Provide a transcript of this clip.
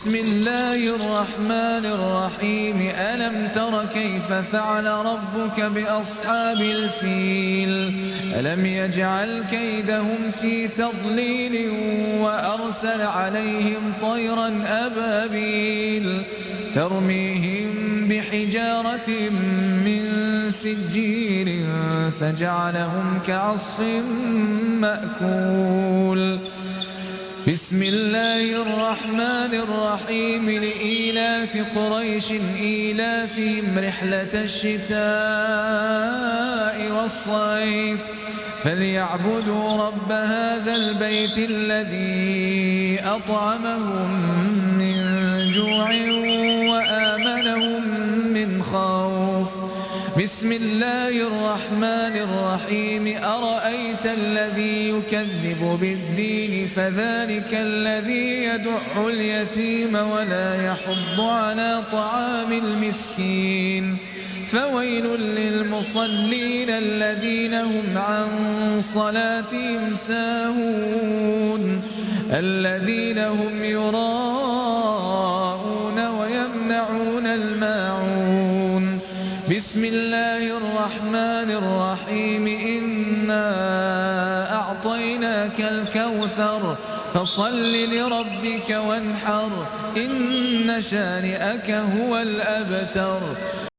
بسم الله الرحمن الرحيم ألم تر كيف فعل ربك بأصحاب الفيل ألم يجعل كيدهم في تضليل وأرسل عليهم طيرا أبابيل ترميهم بحجارة من سجيل فجعلهم كعصف مأكول بسم الله الرحمن الرحيم لإيلاف قريش إيلافهم رحلة الشتاء والصيف فليعبدوا رب هذا البيت الذي أطعمهم من جوع وآمنهم من خوف بسم الله الرحمن الرحيم أرأيت الذي يكذب بالدين فذلك الذي يدع اليتيم ولا يحض على طعام المسكين فويل للمصلين الذين هم عن صلاتهم ساهون الذين هم يراءون ويمنعون الماعون بسم الله الرحمن الرحيم إنا أعطيناك الكوثر فصل لربك وانحر إن شانئك هو الأبتر.